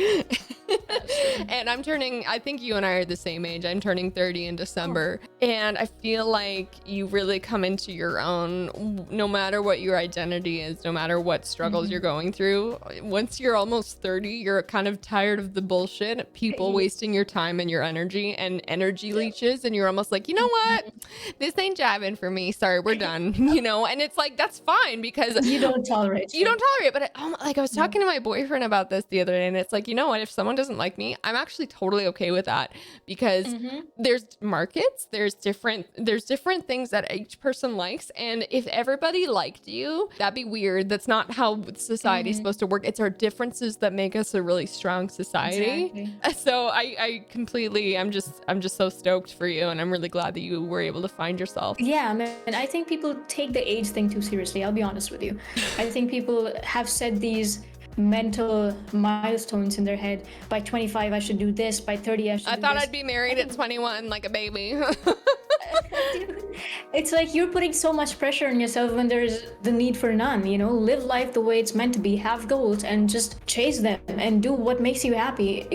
[SPEAKER 1] And I think you and I are the same age. I'm turning 30 in December. And I feel like you really come into your own, no matter what your identity is, no matter what struggles you're going through. Once you're almost 30, you're kind of tired of the bullshit, people wasting your time and your energy, and energy leeches. And you're almost like, you know what? This ain't jiving for me. Sorry, we're done. And it's like, that's fine. fine because
[SPEAKER 2] You don't tolerate.
[SPEAKER 1] you don't tolerate it. But like I was talking to my boyfriend about this the other day, and it's like, you know what? If someone doesn't like me, I'm actually totally okay with that, because there's markets, there's different things that each person likes, and if everybody liked you, that'd be weird. That's not how society is supposed to work. It's our differences that make us a really strong society.
[SPEAKER 2] Exactly.
[SPEAKER 1] So I completely, I'm just so stoked for you, and I'm really glad that you were able to find yourself.
[SPEAKER 2] Yeah, man. I think people take the age thing too seriously. I'll be honest with you. I think people have set these mental milestones in their head. By 25, I should do this. By 30, I should
[SPEAKER 1] I
[SPEAKER 2] do
[SPEAKER 1] thought
[SPEAKER 2] this.
[SPEAKER 1] I'd be married at 21 like a baby.
[SPEAKER 2] It's like you're putting so much pressure on yourself when there's the need for none, you know? Live life the way it's meant to be, have goals, and just chase them and do what makes you happy.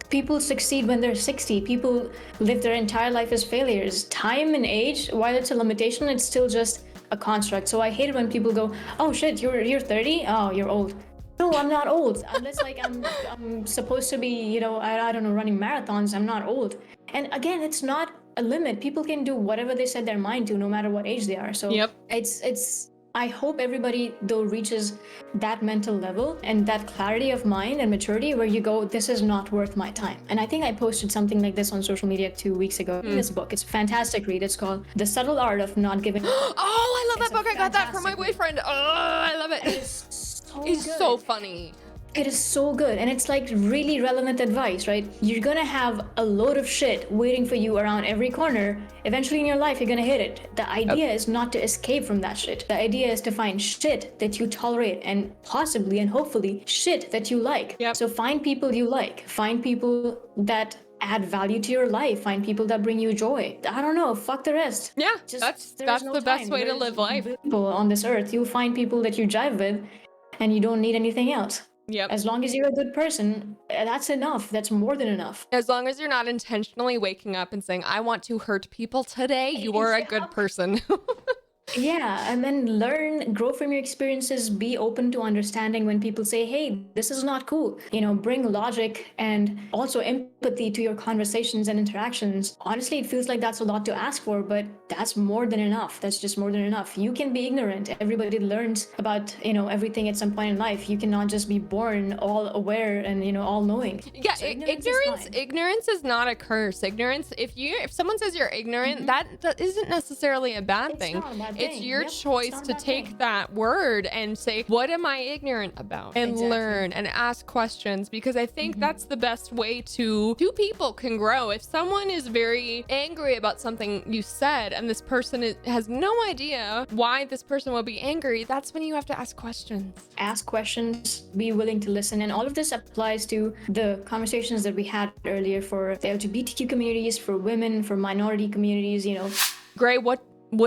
[SPEAKER 2] People succeed when they're 60. People live their entire life as failures. Time and age, while it's a limitation, it's still just a construct. So I hate it when people go, oh shit, you're 30? Oh, you're old. No, I'm not old. Unless like I'm supposed to be, you know, I don't know, running marathons. I'm not old. And again, it's not a limit. People can do whatever they set their mind to, no matter what age they are. So
[SPEAKER 1] Yep.
[SPEAKER 2] it's I hope everybody though reaches that mental level and that clarity of mind and maturity where you go, this is not worth my time. And I think I posted something like this on social media 2 weeks ago. In this book, it's a fantastic read. It's called The Subtle Art of Not Giving.
[SPEAKER 1] Oh, I love
[SPEAKER 2] It's
[SPEAKER 1] that book.
[SPEAKER 2] a
[SPEAKER 1] I got that from my
[SPEAKER 2] fantastic
[SPEAKER 1] boyfriend. Oh, I love it.
[SPEAKER 2] It's so
[SPEAKER 1] It's
[SPEAKER 2] good.
[SPEAKER 1] so funny.
[SPEAKER 2] It is so good, and it's like really relevant advice, right? You're gonna have a load of shit waiting for you around every corner. Eventually in your life, you're gonna hit it. The idea is not to escape from that shit. The idea is to find shit that you tolerate, and possibly and hopefully shit that you like.
[SPEAKER 1] Yep.
[SPEAKER 2] So find people you like, find people that add value to your life, find people that bring you joy. I don't know, fuck the rest.
[SPEAKER 1] Yeah,
[SPEAKER 2] Just, there
[SPEAKER 1] that's
[SPEAKER 2] is no
[SPEAKER 1] the best
[SPEAKER 2] time.
[SPEAKER 1] way to
[SPEAKER 2] There's
[SPEAKER 1] live life.
[SPEAKER 2] people on this earth, you'll find people that you jive with, and you don't need anything else.
[SPEAKER 1] Yep.
[SPEAKER 2] As long as you're a good person, that's enough. That's more than enough.
[SPEAKER 1] As long as you're not intentionally waking up and saying, I want to hurt people today, you are a good person.
[SPEAKER 2] Yeah, and then learn, grow from your experiences, be open to understanding when people say, hey, this is not cool. You know, bring logic and also empathy to your conversations and interactions. Honestly, it feels like that's a lot to ask for, but that's more than enough. That's just more than enough. You can be ignorant. Everybody learns about, you know, everything at some point in life. You cannot just be born all aware and, you know, all knowing.
[SPEAKER 1] Yeah,
[SPEAKER 2] So
[SPEAKER 1] ignorance is not a curse. Ignorance, if someone says you're ignorant, that isn't necessarily a bad
[SPEAKER 2] It's
[SPEAKER 1] thing.
[SPEAKER 2] not a bad
[SPEAKER 1] It's
[SPEAKER 2] thing.
[SPEAKER 1] your
[SPEAKER 2] Yep,
[SPEAKER 1] choice
[SPEAKER 2] it's not a
[SPEAKER 1] to
[SPEAKER 2] bad
[SPEAKER 1] take
[SPEAKER 2] thing.
[SPEAKER 1] that word and say, what am I ignorant about? And
[SPEAKER 2] Exactly.
[SPEAKER 1] learn and ask questions, because I think that's the best way to two people can grow. If someone is very angry about something you said and this person has no idea why this person will be angry, that's when you have to ask questions.
[SPEAKER 2] Ask questions, be willing to listen. And all of this applies to the conversations that we had earlier for the LGBTQ communities, for women, for minority communities, you know.
[SPEAKER 1] Gray, what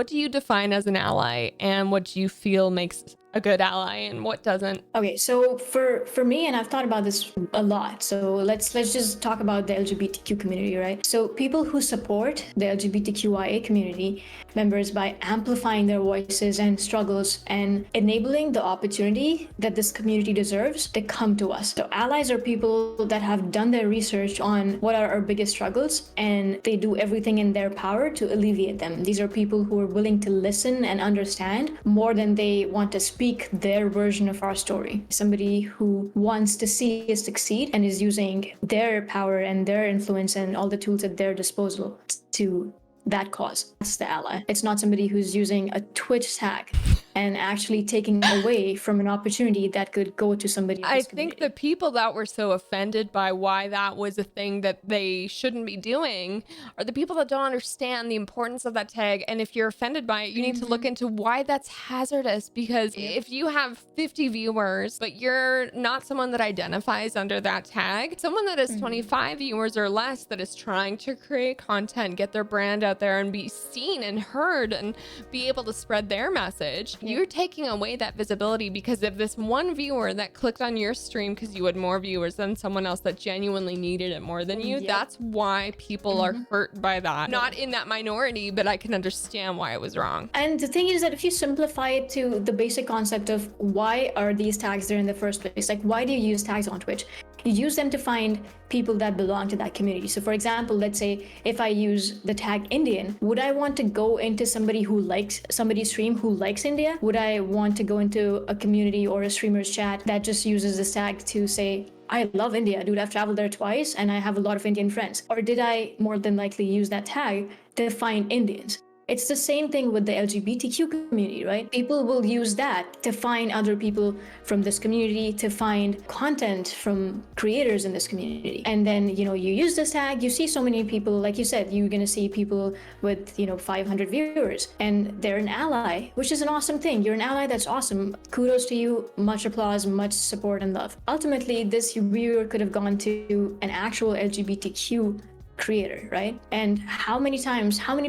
[SPEAKER 1] do you define as an ally, and what do you feel makes a good ally and what doesn't?
[SPEAKER 2] Okay, so for me, and I've thought about this a lot, so let's just talk about the LGBTQ community, right? So people who support the LGBTQIA community members by amplifying their voices and struggles and enabling the opportunity that this community deserves, they come to us. So allies are people that have done their research on what are our biggest struggles, and they do everything in their power to alleviate them. These are people who are willing to listen and understand more than they want to speak their version of our story. Somebody who wants to see us succeed and is using their power and their influence and all the tools at their disposal to that cause. That's the ally. It's not somebody who's using a Twitch tag and actually taking away from an opportunity that could go to somebody else.
[SPEAKER 1] I think the people that were so offended by why that was a thing that they shouldn't be doing are the people that don't understand the importance of that tag. And if you're offended by it, you need to look into why that's hazardous, because if you have 50 viewers, but you're not someone that identifies under that tag, someone that has 25 viewers or less that is trying to create content, get their brand out there and be seen and heard and be able to spread their message, you're taking away that visibility because of this one viewer that clicked on your stream because you had more viewers than someone else that genuinely needed it more than you. That's why people are hurt by that. Not in that minority, but I can understand why it was wrong.
[SPEAKER 2] And the thing is that if you simplify it to the basic concept of why are these tags there in the first place, like why do you use tags on Twitch? use them to find people that belong to that community. So for example, let's say if I use the tag Indian, would I want to go into somebody's stream who likes India? Would I want to go into a community or a streamer's chat that just uses this tag to say, I love India, dude, I've traveled there twice and I have a lot of Indian friends? Or did I more than likely use that tag to find Indians? It's the same thing with the LGBTQ community, right? People will use that to find other people from this community, to find content from creators in this community. And then, you use this tag, you see so many people, like you said, you're gonna see people with, 500 viewers, and they're an ally, which is an awesome thing. You're an ally, that's awesome. Kudos to you, much applause, much support and love. Ultimately, this viewer could have gone to an actual LGBTQ creator, right? And how many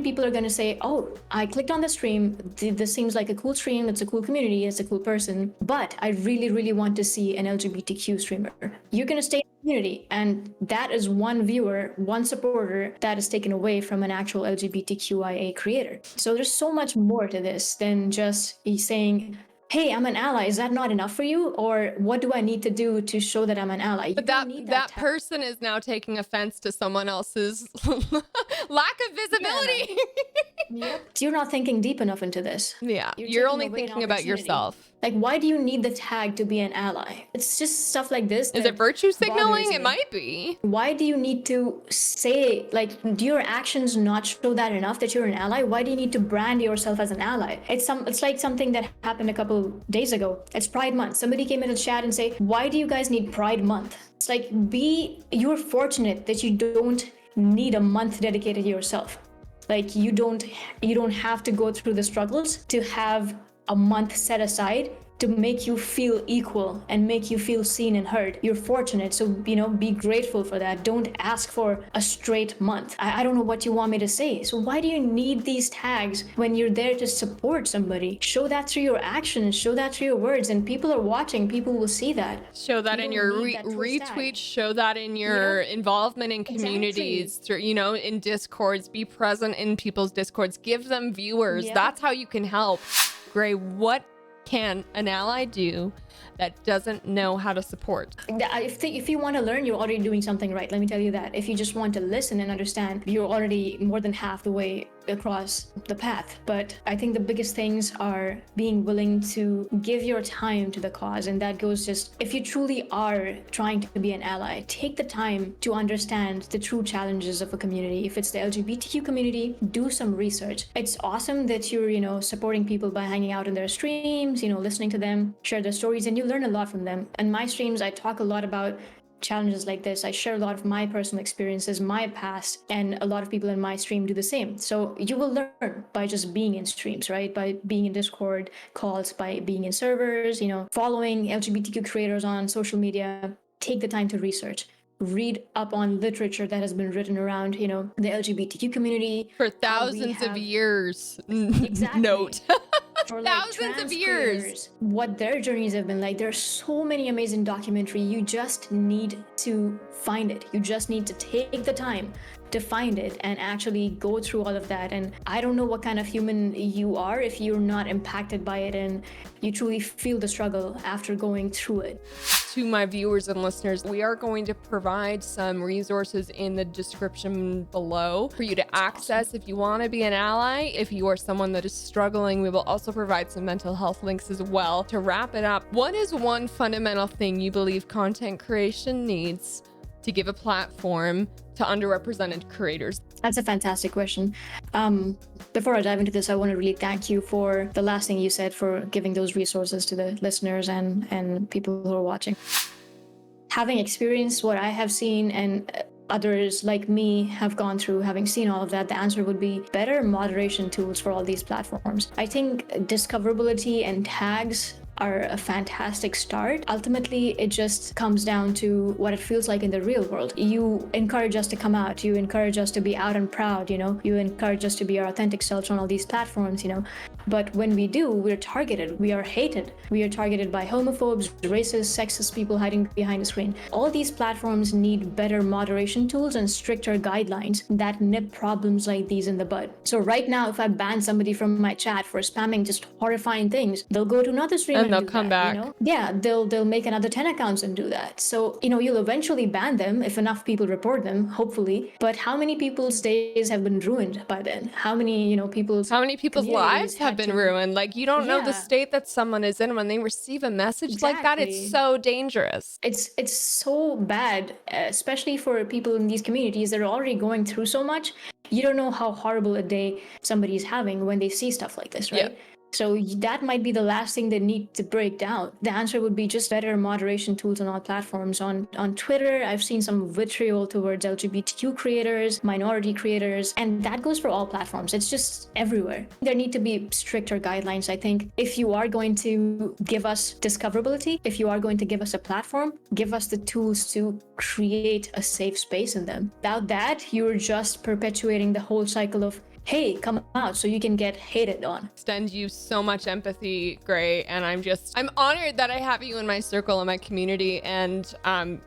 [SPEAKER 2] people are going to say, oh, I clicked on the stream, this seems like a cool stream, it's a cool community, it's a cool person, but I really, really want to see an LGBTQ streamer. You're going to stay in the community, and that is one viewer, one supporter that is taken away from an actual LGBTQIA creator. So there's so much more to this than just saying, hey, I'm an ally. Is that not enough for you? Or what do I need to do to show that I'm an ally?
[SPEAKER 1] But that person is now taking offense to someone else's lack of visibility.
[SPEAKER 2] Yep. You're not thinking deep enough into this.
[SPEAKER 1] Yeah, you're only thinking about yourself.
[SPEAKER 2] Like, why do you need the tag to be an ally? It's just stuff like this.
[SPEAKER 1] Is it virtue signaling? It might be.
[SPEAKER 2] Why do you need to say, like, do your actions not show that enough that you're an ally? Why do you need to brand yourself as an ally? It's like something that happened a couple days ago. It's Pride Month. Somebody came in the chat and say, why do you guys need Pride Month? It's like, you're fortunate that you don't need a month dedicated to yourself. Like, you don't have to go through the struggles to have a month set aside to make you feel equal and make you feel seen and heard. You're fortunate, so be grateful for that. Don't ask for a straight month. I don't know what you want me to say. So why do you need these tags when you're there to support somebody? Show that through your actions, show that through your words, and people are watching, people will see that.
[SPEAKER 1] Show that in your retweets, show that in your involvement in communities, through, in Discords, be present in people's Discords, give them viewers. That's how you can help. Gray, what can an ally do that doesn't know how to support?
[SPEAKER 2] If you want to learn, you're already doing something right. Let me tell you that. If you just want to listen and understand, you're already more than half the way across the path. But I think the biggest things are being willing to give your time to the cause. And that goes just, if you truly are trying to be an ally, take the time to understand the true challenges of a community. If it's the LGBTQ community, do some research. It's awesome that you're, supporting people by hanging out in their streams, listening to them, share their stories, and you learn a lot from them. In my streams, I talk a lot about challenges like this. I share a lot of my personal experiences, my past, and a lot of people in my stream do the same. So you will learn by just being in streams, right? By being in Discord calls, by being in servers, following LGBTQ creators on social media. Take the time to research. Read up on literature that has been written around, the LGBTQ community.
[SPEAKER 1] For thousands of years.
[SPEAKER 2] Exactly.
[SPEAKER 1] Note.
[SPEAKER 2] For
[SPEAKER 1] thousands of years.
[SPEAKER 2] What their journeys have been like. There's so many amazing documentary. You just need to find it. You just need to take the time to find it and actually go through all of that. And I don't know what kind of human you are if you're not impacted by it and you truly feel the struggle after going through it.
[SPEAKER 1] To my viewers and listeners, we are going to provide some resources in the description below for you to access if you want to be an ally. If you are someone that is struggling, we will also provide some mental health links as well. To wrap it up, what is one fundamental thing you believe content creation needs to give a platform to underrepresented creators?
[SPEAKER 2] That's a fantastic question. Before I dive into this, I want to really thank you for the last thing you said, for giving those resources to the listeners and people who are watching. Having experienced what I have seen and others like me have gone through, having seen all of that, the answer would be better moderation tools for all these platforms. I think discoverability and tags are a fantastic start. Ultimately, it just comes down to what it feels like in the real world. You encourage us to come out, you encourage us to be out and proud, you encourage us to be our authentic selves on all these platforms, But when we do, we're targeted, we are hated. We are targeted by homophobes, racists, sexist people hiding behind the screen. All these platforms need better moderation tools and stricter guidelines that nip problems like these in the bud. So right now, if I ban somebody from my chat for spamming just horrifying things, they'll go to another stream
[SPEAKER 1] And they'll
[SPEAKER 2] do
[SPEAKER 1] come
[SPEAKER 2] that,
[SPEAKER 1] back.
[SPEAKER 2] Yeah, they'll make another 10 accounts and do that. So, you'll eventually ban them if enough people report them, hopefully. But how many people's days have been ruined by then? How many, people's
[SPEAKER 1] How many people's lives
[SPEAKER 2] communities
[SPEAKER 1] have
[SPEAKER 2] had
[SPEAKER 1] been
[SPEAKER 2] to
[SPEAKER 1] ruined? Like, you don't know the
[SPEAKER 2] Yeah,
[SPEAKER 1] state that someone is in when they receive a message like that. It's
[SPEAKER 2] exactly.
[SPEAKER 1] so dangerous.
[SPEAKER 2] It's so bad, especially for people in these communities that are already going through so much. You don't know how horrible a day somebody's having when they see stuff like this,
[SPEAKER 1] Yeah.
[SPEAKER 2] right? So that might be the last thing they need to break down. The answer would be just better moderation tools on all platforms. On Twitter, I've seen some vitriol towards LGBTQ creators, minority creators, and that goes for all platforms. It's just everywhere. There need to be stricter guidelines, I think. If you are going to give us discoverability, if you are going to give us a platform, give us the tools to create a safe space in them. Without that, you're just perpetuating the whole cycle of, hey, come out so you can get hated on.
[SPEAKER 1] Extend you so much empathy, Gray, and I'm honored that I have you in my circle and my community, and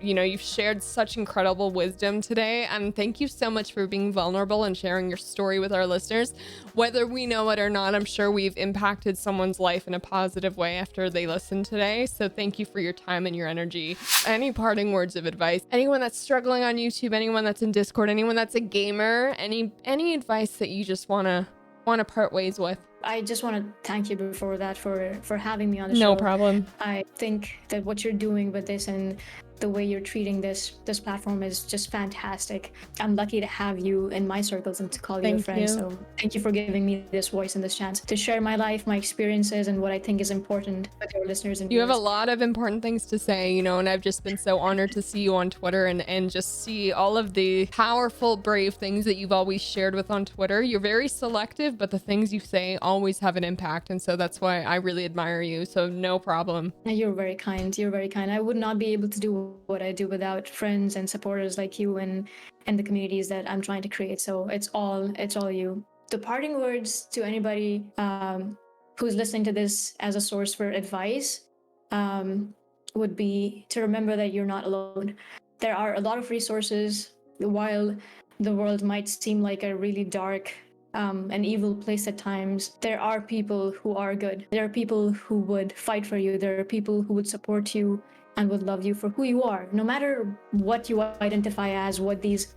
[SPEAKER 1] you've shared such incredible wisdom today, and thank you so much for being vulnerable and sharing your story with our listeners. Whether we know it or not, I'm sure we've impacted someone's life in a positive way after they listen today, so thank you for your time and your energy. Any parting words of advice? Anyone that's struggling on YouTube, anyone that's in Discord, anyone that's a gamer, any advice that you just want to part ways with?
[SPEAKER 2] I just want to thank you before that for having me on the show.
[SPEAKER 1] No problem.
[SPEAKER 2] I think that what you're doing with this and the way you're treating this platform is just fantastic. I'm lucky to have you in my circles and to call you a friend. So thank you for giving me this voice and this chance to share my life, my experiences, and what I think is important with your listeners and
[SPEAKER 1] viewers. You have a
[SPEAKER 2] viewers.
[SPEAKER 1] lot of important things to say, and I've just been so honored to see you on Twitter and just see all of the powerful, brave things that you've always shared with on Twitter. You're very selective, but the things you say always have an impact. And so that's why I really admire you. So no problem.
[SPEAKER 2] You're very kind. You're very kind. I would not be able to do what I do without friends and supporters like you and the communities that I'm trying to create. So it's all you. The parting words to anybody who's listening to this as a source for advice would be to remember that you're not alone. There are a lot of resources. While the world might seem like a really dark an evil place at times, there are people who are good. There are people who would fight for you. There are people who would support you and would love you for who you are, no matter what you identify as, what these,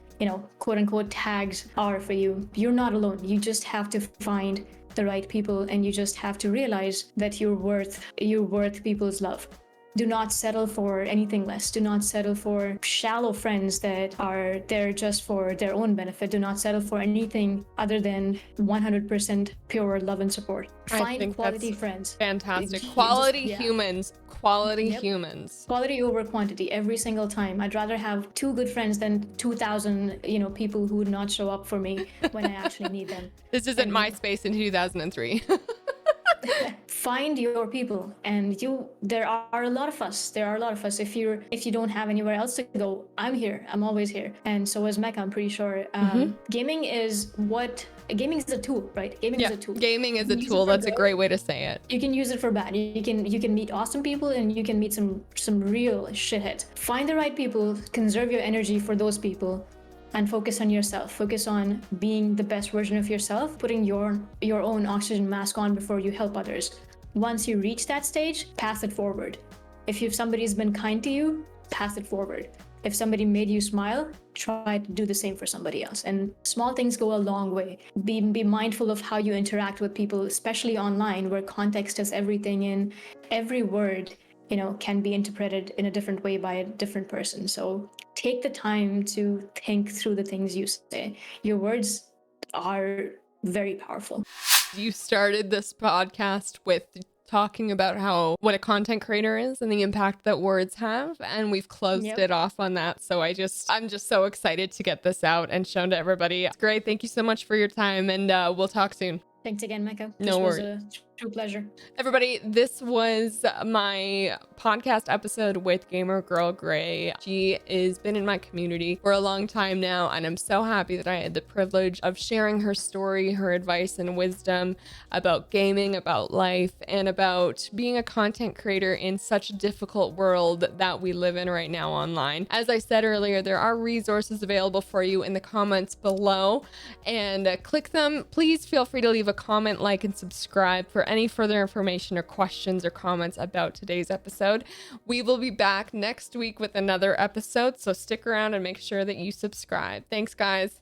[SPEAKER 2] quote unquote tags are for you. You're not alone. You just have to find the right people, and you just have to realize that you're worth people's love. Do not settle for anything less. Do not settle for shallow friends that are there just for their own benefit. Do not settle for anything other than 100% pure love and support. Find quality friends.
[SPEAKER 1] Fantastic. Quality humans. Quality humans.
[SPEAKER 2] Quality over quantity every single time. I'd rather have 2 good friends than 2,000, people who would not show up for me when I actually need them.
[SPEAKER 1] This isn't MySpace in 2003.
[SPEAKER 2] Find your people, and there are a lot of us. If you don't have anywhere else to go, I'm here. I'm always here. And so is Mecca, I'm pretty sure. Gaming is a tool, right? Gaming is a tool.
[SPEAKER 1] Gaming is a tool. That's a great way to say it.
[SPEAKER 2] You can use it for bad. You can meet awesome people, and you can meet some real shitheads. Find the right people, conserve your energy for those people, and focus on yourself. Focus on being the best version of yourself, putting your own oxygen mask on before you help others. Once you reach that stage, pass it forward. If somebody's been kind to you, pass it forward. If somebody made you smile, try to do the same for somebody else. And small things go a long way. Be mindful of how you interact with people, especially online, where context is everything, and every word can be interpreted in a different way by a different person. So take the time to think through the things you say. Your words are very powerful.
[SPEAKER 1] You started this podcast with talking about what a content creator is and the impact that words have, and we've closed it off on that. So I'm just so excited to get this out and shown to everybody. It's great. Thank you so much for your time, and we'll talk soon.
[SPEAKER 2] Thanks again, Mecca.
[SPEAKER 1] No worries.
[SPEAKER 2] This was a true pleasure.
[SPEAKER 1] Everybody, this was my podcast episode with Gamergirlgrey. She has been in my community for a long time now, and I'm so happy that I had the privilege of sharing her story, her advice and wisdom about gaming, about life, and about being a content creator in such a difficult world that we live in right now online. As I said earlier, there are resources available for you in the comments below, and click them. Please feel free to leave a comment, like, and subscribe for any further information or questions or comments about today's episode. We will be back next week with another episode, so stick around and make sure that you subscribe. Thanks, guys.